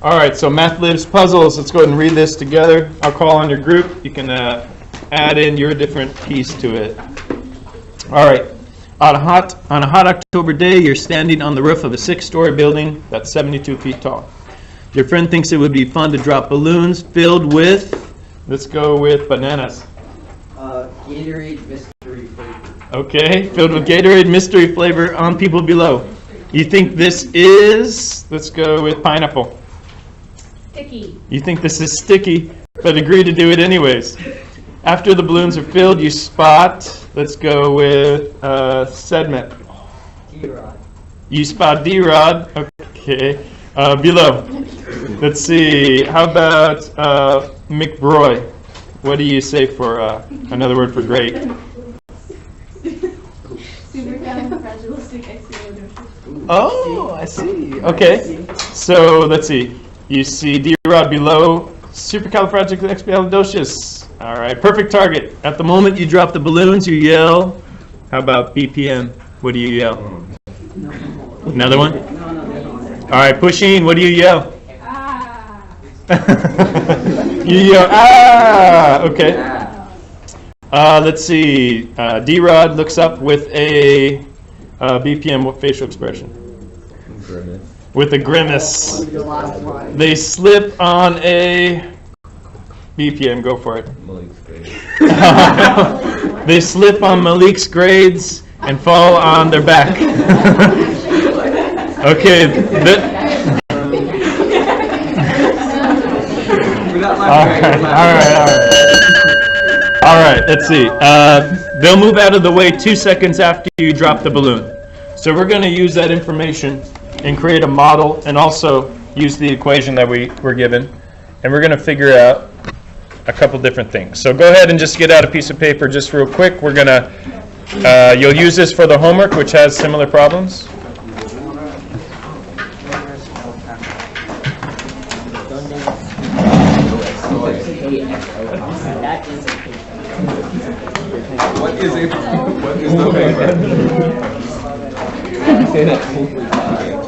All right, so MathLibs puzzles. Let's go ahead and read this together. I'll call on your group. You can add in your different piece to it. All right. On a hot October day, you're standing on the roof of a 6-story building that's 72 feet tall. Your friend thinks it would be fun to drop balloons filled with, let's go with bananas. Gatorade mystery flavor. Okay, filled with Gatorade mystery flavor on people below. You think this is, let's go with pineapple. Sticky. You think this is sticky, but agree to do it anyways. After the balloons are filled, you spot, let's go with sediment. D-Rod. You spot D-Rod, okay, below. Let's see, how about McBroy? What do you say for another word for great? Supercalifragilisticexpialidocious. Oh, I see. Okay, so let's see. You see D-Rod below, supercalifragilisticexpialidocious. All right, perfect target. At the moment you drop the balloons, you yell. How about BPM? What do you yell? Another one? All right, pushing. What do you yell? You yell, ah! Okay. Let's see. D-Rod looks up with a BPM facial expression. Grimace. With a grimace. They slip on a BPM. Go for it. Malik's grade. They slip on Malik's grades and fall on their back. Okay. All right, let's see. They'll move out of the way 2 seconds after you drop the balloon. So we're going to use that information and create a model and also use the equation that we were given. And we're going to figure out a couple different things. So go ahead and just get out a piece of paper just real quick. We're going to, you'll use this for the homework, which has similar problems. What is the paper?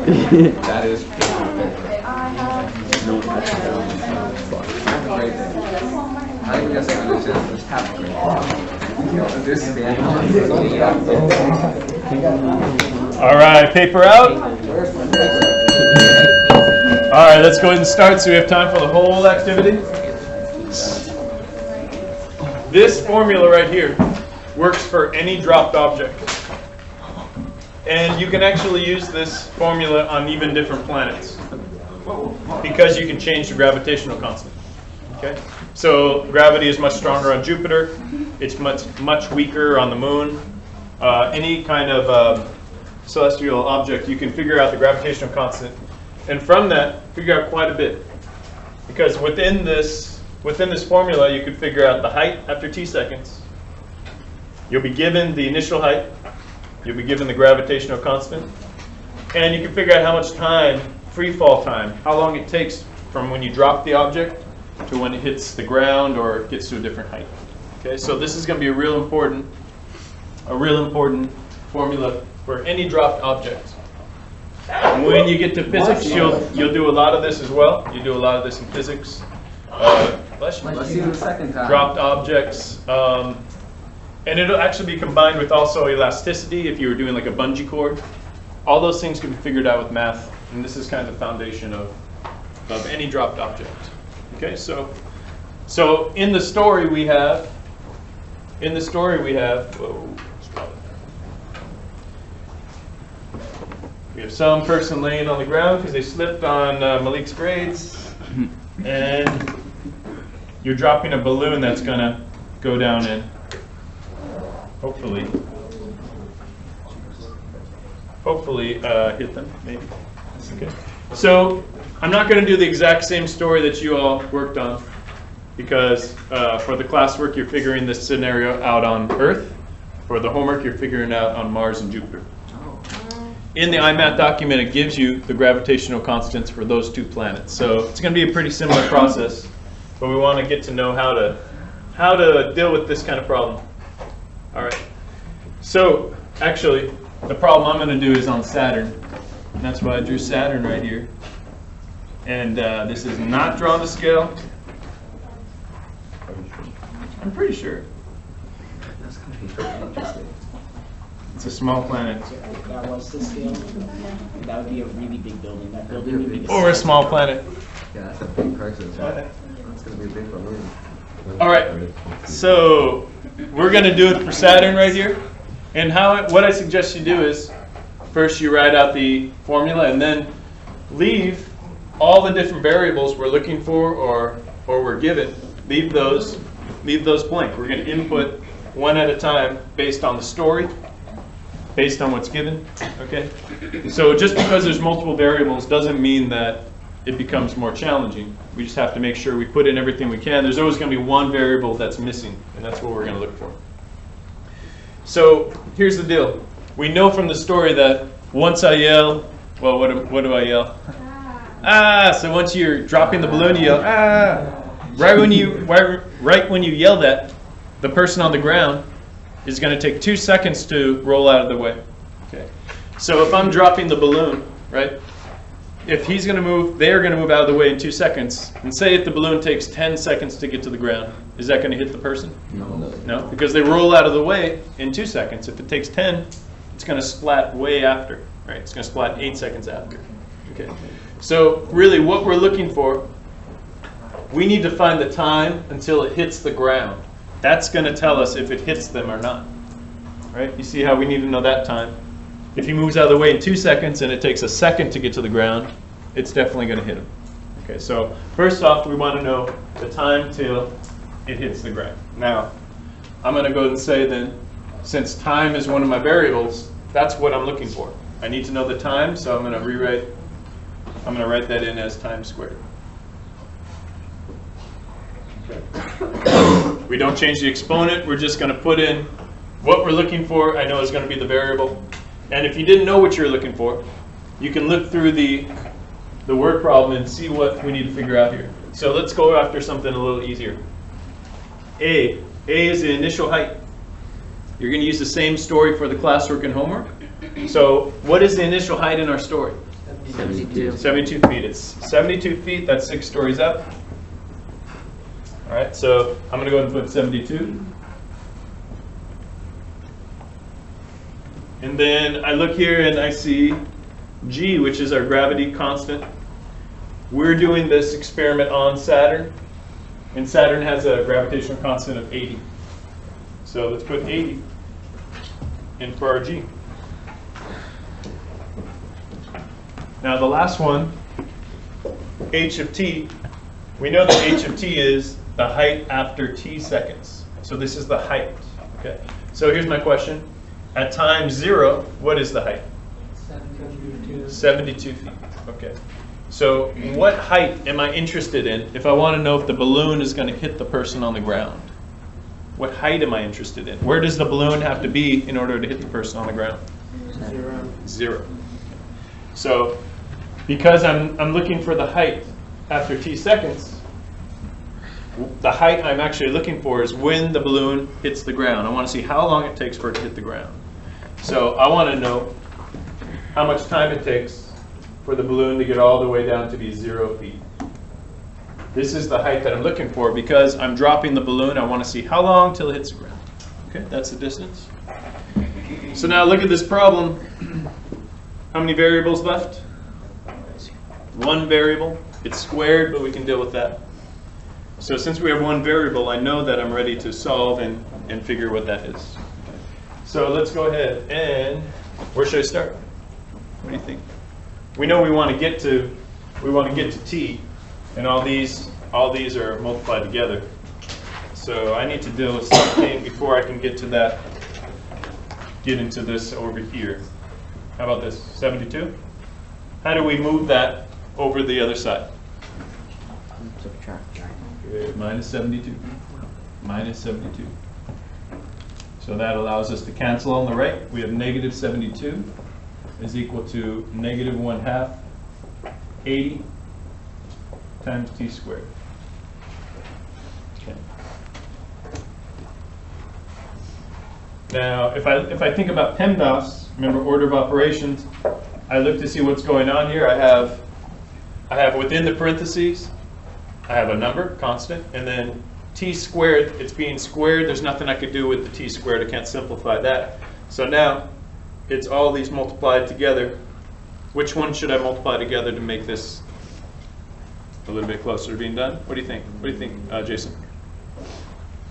That is I guess I understand this half grade. All right, paper out. All right, let's go ahead and start so we have time for the whole activity. This formula right here works for any dropped object. And you can actually use this formula on even different planets because you can change the gravitational constant. Okay? So gravity is much stronger on Jupiter. It's much weaker on the moon. Any kind of celestial object, you can figure out the gravitational constant. And from that, figure out quite a bit. Because within this formula, you could figure out the height after t seconds. You'll be given the initial height. You'll be given the gravitational constant. And you can figure out how much time, free fall time, how long it takes from when you drop the object to when it hits the ground or gets to a different height. Okay, so this is going to be a real important formula for any dropped object. When you get to physics, you'll do a lot of this as well. You do a lot of this in physics. Let's see the second time. Dropped objects. And it'll actually be combined with also elasticity if you were doing like a bungee cord. All those things can be figured out with math, and this is kind of the foundation of any dropped object. Okay, so in the story we have, we have some person laying on the ground because they slipped on Malik's grades, and you're dropping a balloon that's going to go down and hopefully hit them, maybe. Okay. So I'm not going to do the exact same story that you all worked on because for the classwork you're figuring this scenario out on Earth. For the homework you're figuring it out on Mars and Jupiter. In the iMath document it gives you the gravitational constants for those two planets. So it's going to be a pretty similar process, but we want to get to know how to deal with this kind of problem. All right. So actually, the problem I'm going to do is on Saturn. And that's why I drew Saturn right here. And this is not drawn to scale. I'm pretty sure. That's gonna be pretty interesting. It's a small planet. If that was the scale, that would be a really big building. That building would be the Or a size small of- planet. Yeah, that's a big crisis. That's gonna be a big balloon. All right, so we're going to do it for Saturn right here. And what I suggest you do is first you write out the formula and then leave all the different variables we're looking for or we're given. Leave those blank. We're going to input one at a time based on the story, based on what's given. Okay. So just because there's multiple variables doesn't mean that it becomes more challenging. We just have to make sure we put in everything we can. There's always going to be one variable that's missing, and that's what we're going to look for. So here's the deal. We know from the story that once I yell, well, what do I yell? Ah! So once you're dropping the balloon, you yell, ah! Right when you yell that, the person on the ground is going to take 2 seconds to roll out of the way. Okay. So if I'm dropping the balloon, right? If he's going to move, they're going to move out of the way in 2 seconds. And say if the balloon takes 10 seconds to get to the ground, is that going to hit the person? No, because they roll out of the way in 2 seconds. If it takes 10, it's going to splat way after, right? It's going to splat 8 seconds after. Okay. So really what we're looking for, we need to find the time until it hits the ground. That's going to tell us if it hits them or not. Right? You see how we need to know that time. If he moves out of the way in 2 seconds and it takes a second to get to the ground, it's definitely going to hit him. Okay, so first off, we want to know the time till it hits the ground. Now, I'm going to go ahead and say then, since time is one of my variables, that's what I'm looking for. I need to know the time, so I'm going to write that in as time squared. Okay. We don't change the exponent, we're just going to put in what we're looking for. I know is going to be the variable. And if you didn't know what you're looking for, you can look through the word problem and see what we need to figure out here. So let's go after something a little easier. A is the initial height. You're going to use the same story for the classwork and homework. So what is the initial height in our story? 72. 72 feet. It's 72 feet. That's 6 stories up. All right, so I'm going to go ahead and put 72. And then I look here and I see G, which is our gravity constant. We're doing this experiment on Saturn, and Saturn has a gravitational constant of 80. So let's put 80 in for our G. Now the last one, h of t, we know that h of t is the height after t seconds. So this is the height. Okay. So here's my question. At time 0, what is the height? 72 feet. Okay. So what height am I interested in if I want to know if the balloon is going to hit the person on the ground? What height am I interested in? Where does the balloon have to be in order to hit the person on the ground? 0. So because I'm looking for the height after t seconds, the height I'm actually looking for is when the balloon hits the ground. I want to see how long it takes for it to hit the ground. So I want to know how much time it takes for the balloon to get all the way down to be 0 feet. This is the height that I'm looking for because I'm dropping the balloon. I want to see how long till it hits the ground. Okay, that's the distance. So now look at this problem. How many variables left? One variable. It's squared, but we can deal with that. So since we have one variable, I know that I'm ready to solve and figure what that is. So let's go ahead and, where should I start? What do you think? We know we want to get to t, and all these are multiplied together. So I need to deal with something before I can get to that, get into this over here. How about this, 72? How do we move that over the other side? Subtract. Good. Minus 72. Minus 72. So that allows us to cancel on the right. We have negative 72 is equal to negative 1/2 80 times t squared. Okay. Now, if I think about PEMDAS, remember order of operations, I look to see what's going on here. I I have within the parentheses, I have a number, constant, and then t squared, it's being squared. There's nothing I could do with the t squared. I can't simplify that. So now it's all these multiplied together. Which one should I multiply together to make this a little bit closer to being done? What do you think? What do you think, Jason?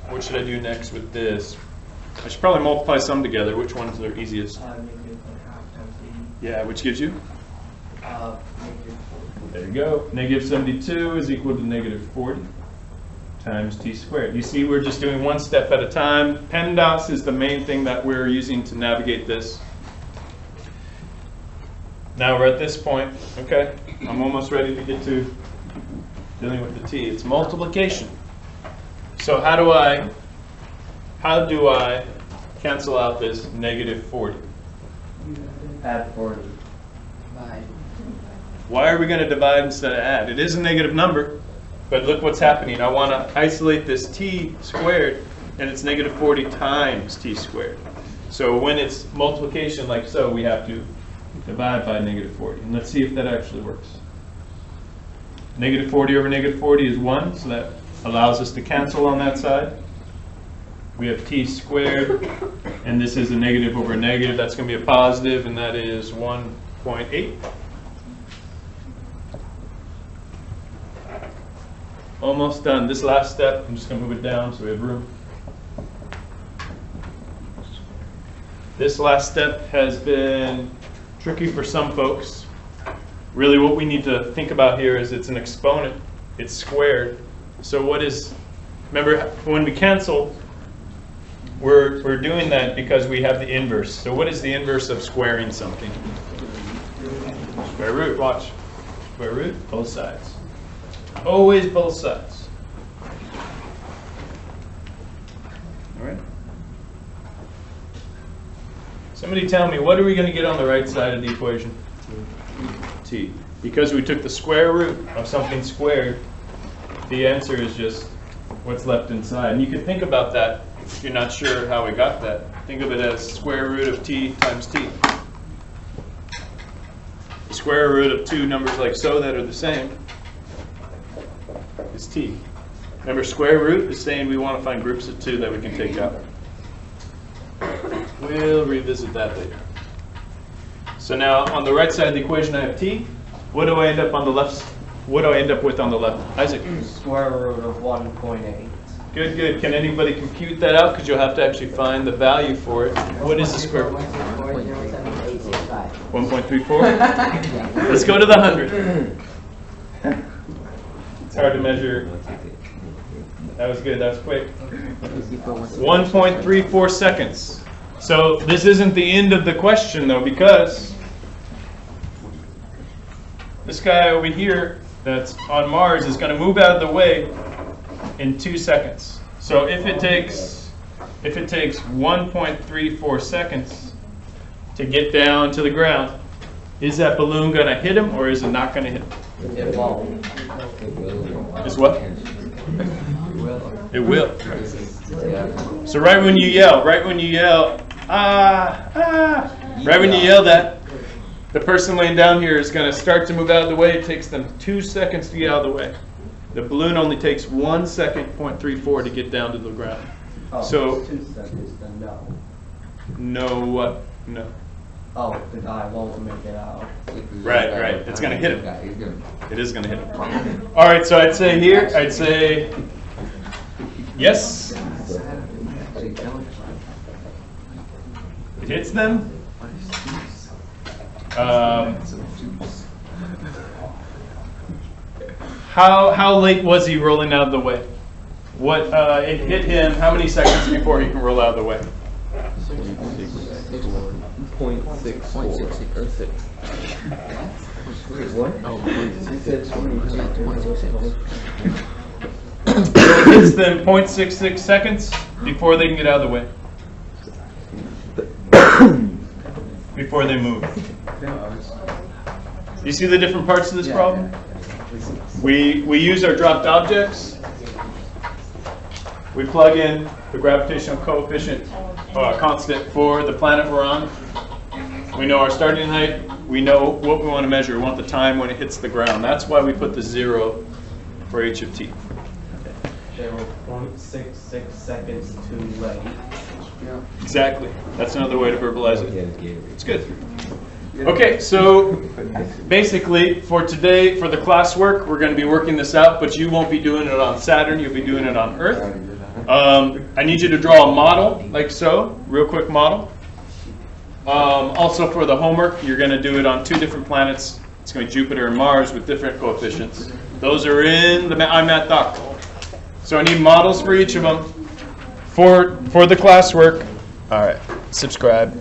What should I do next with this? I should probably multiply some together. Which ones are easiest? Yeah, which gives you? There you go. Negative 72 is equal to negative 40 times t squared. You see, we're just doing one step at a time. PEMDAS is the main thing that we're using to navigate this. Now we're at this point. Okay, I'm almost ready to get to dealing with the t. It's multiplication. So how do I cancel out this negative 40? Add 40. Why are we going to divide instead of add? It is a negative number, but look what's happening. I want to isolate this t squared, and it's negative 40 times t squared. So when it's multiplication like so, we have to divide by negative 40. And let's see if that actually works. Negative 40 over negative 40 is 1, so that allows us to cancel on that side. We have t squared, and this is a negative over a negative. That's going to be a positive, and that is 1.8. Almost done. This last step, I'm just going to move it down so we have room. This last step has been tricky for some folks. Really what we need to think about here is it's an exponent. It's squared. So what is, remember when we cancel, we're doing that because we have the inverse. So what is the inverse of squaring something? Square root, watch. Square root, both sides. Always both sides. All right. Somebody tell me, what are we going to get on the right side of the equation? T. Because we took the square root of something squared, the answer is just what's left inside. And you can think about that if you're not sure how we got that. Think of it as square root of t times t. The square root of two numbers like so that are the same is t. Remember, square root is saying we want to find groups of two that we can take out. We'll revisit that later. So now on the right side of the equation I have t. What do I end up on the left? What do I end up with on the left? Isaac? Square root of 1.8. Good, good. Can anybody compute that out? Because you'll have to actually find the value for it. What is the square root? 1.34? Let's go to the 100. It's hard to measure. That was good. That was quick. 1.34 seconds. So this isn't the end of the question, though, because this guy over here that's on Mars is going to move out of the way in 2 seconds. So if it takes 1.34 seconds to get down to the ground, is that balloon going to hit him or is it not going to hit him? It won't. Is what? It will. So right when you yell, right when you yell that, the person laying down here is going to start to move out of the way. It takes them 2 seconds to get out of the way. The balloon only takes 1 second, 0.34, to get down to the ground. Oh, So 2 seconds, then no. no what? No. Oh, the guy won't make it out. Right, right. It's going to hit him. It is going to hit him. All right, so I'd say here, I'd say yes. It hits them. How late was he rolling out of the way? What it hit him? How many seconds before he can roll out of the way? 0.64. It hits them 0.66 seconds before they can get out of the way. Before they move. You see the different parts of this problem? We use our dropped objects. We plug in the gravitational coefficient constant for the planet we're on. We know our starting height. We know what we want to measure. We want the time when it hits the ground. That's why we put the 0 for each of t. They were 0.66 seconds too late. Exactly. That's another way to verbalize it. It's good. Okay, so basically for today, for the classwork, we're going to be working this out, but you won't be doing it on Saturn. You'll be doing it on Earth. I need you to draw a model, like so, real quick model. Also for the homework, you're going to do it on 2 different planets. It's going to be Jupiter and Mars with different coefficients. Those are in the iMath doc. So I need models for each of them. For the classwork, all right, subscribe.